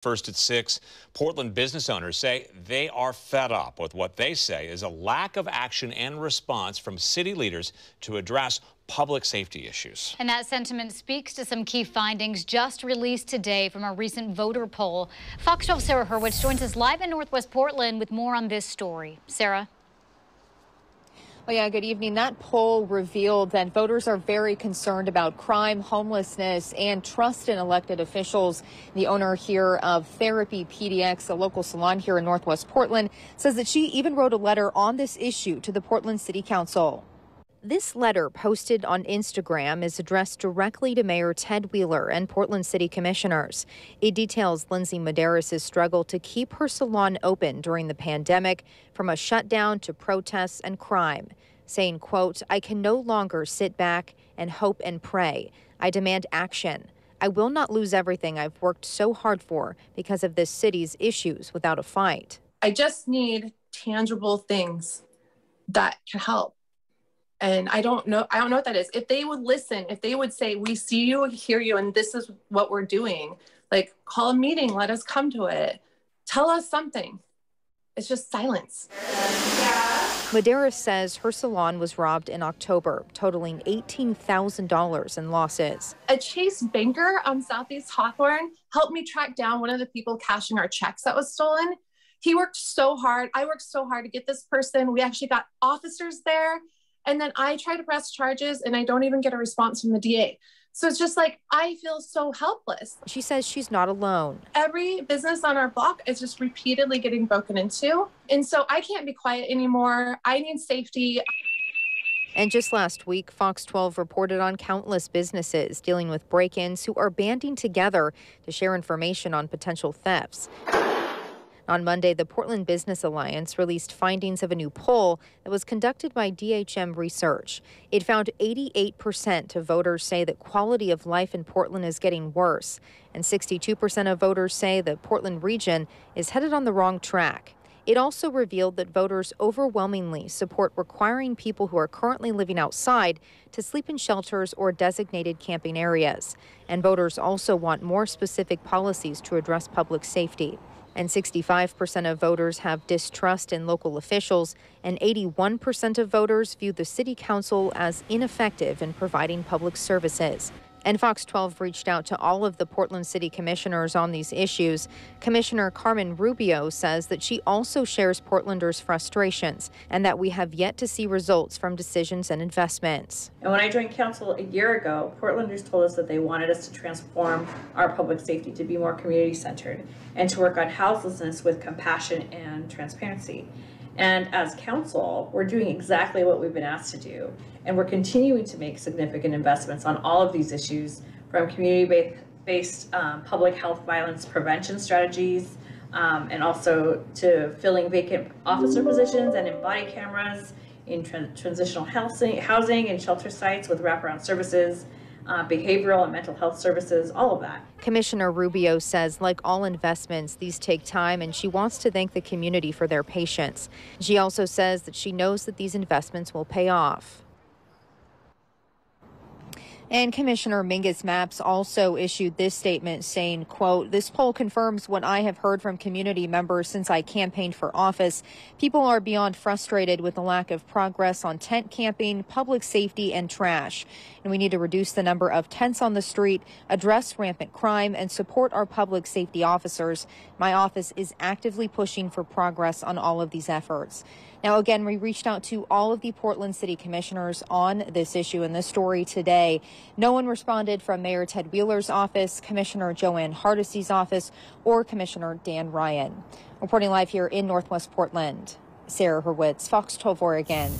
First at 6, Portland business owners say they are fed up with what they say is a lack of action and response from city leaders to address public safety issues. And that sentiment speaks to some key findings just released today from a recent voter poll. Fox 12's Sarah Hurwitz joins us live in Northwest Portland with more on this story. Sarah? Well, yeah, good evening. That poll revealed that voters are very concerned about crime, homelessness, and trust in elected officials. The owner here of Therapy PDX, a local salon here in Northwest Portland, says that she even wrote a letter on this issue to the Portland City Council. This letter, posted on Instagram, is addressed directly to Mayor Ted Wheeler and Portland City Commissioners. It details Lindsay Medeiros' struggle to keep her salon open during the pandemic, from a shutdown to protests and crime, saying, quote, "I can no longer sit back and hope and pray. I demand action. I will not lose everything I've worked so hard for because of this city's issues without a fight. I just need tangible things that can help. And I don't know what that is. If they would listen, if they would say, we see you, hear you, and this is what we're doing, like call a meeting, let us come to it. Tell us something. It's just silence. Medeiros says her salon was robbed in October, totaling $18,000 in losses. A Chase banker on Southeast Hawthorne helped me track down one of the people cashing our checks that was stolen. He worked so hard. I worked so hard to get this person. We actually got officers there. And then I try to press charges and I don't even get a response from the DA. So it's just like, I feel so helpless. She says she's not alone. Every business on our block is just repeatedly getting broken into. And so I can't be quiet anymore. I need safety. And just last week, Fox 12 reported on countless businesses dealing with break-ins who are banding together to share information on potential thefts. On Monday, the Portland Business Alliance released findings of a new poll that was conducted by DHM Research. It found 88% of voters say that quality of life in Portland is getting worse, and 62% of voters say the Portland region is headed on the wrong track. It also revealed that voters overwhelmingly support requiring people who are currently living outside to sleep in shelters or designated camping areas. And voters also want more specific policies to address public safety. And 65% of voters have distrust in local officials, and 81% of voters view the city council as ineffective in providing public services. And Fox 12 reached out to all of the Portland City Commissioners on these issues. Commissioner Carmen Rubio says that she also shares Portlanders' frustrations and that we have yet to see results from decisions and investments. And when I joined council a year ago, Portlanders told us that they wanted us to transform our public safety to be more community-centered and to work on houselessness with compassion and transparency. And as council, we're doing exactly what we've been asked to do. And we're continuing to make significant investments on all of these issues, from community-based public health violence prevention strategies, and also to filling vacant officer positions and in body cameras, in transitional housing and shelter sites with wraparound services, behavioral and mental health services, all of that. Commissioner Rubio says, like all investments, these take time, and she wants to thank the community for their patience. She also says that she knows that these investments will pay off. And Commissioner Mingus Mapps also issued this statement saying, quote, "This poll confirms what I have heard from community members since I campaigned for office. People are beyond frustrated with the lack of progress on tent camping, public safety, and trash. And we need to reduce the number of tents on the street, address rampant crime, and support our public safety officers. My office is actively pushing for progress on all of these efforts." Now, again, we reached out to all of the Portland City Commissioners on this issue and this story today. No one responded from Mayor Ted Wheeler's office, Commissioner Joanne Hardesty's office, or Commissioner Dan Ryan. Reporting live here in Northwest Portland, Sarah Hurwitz, Fox 12 Oregon.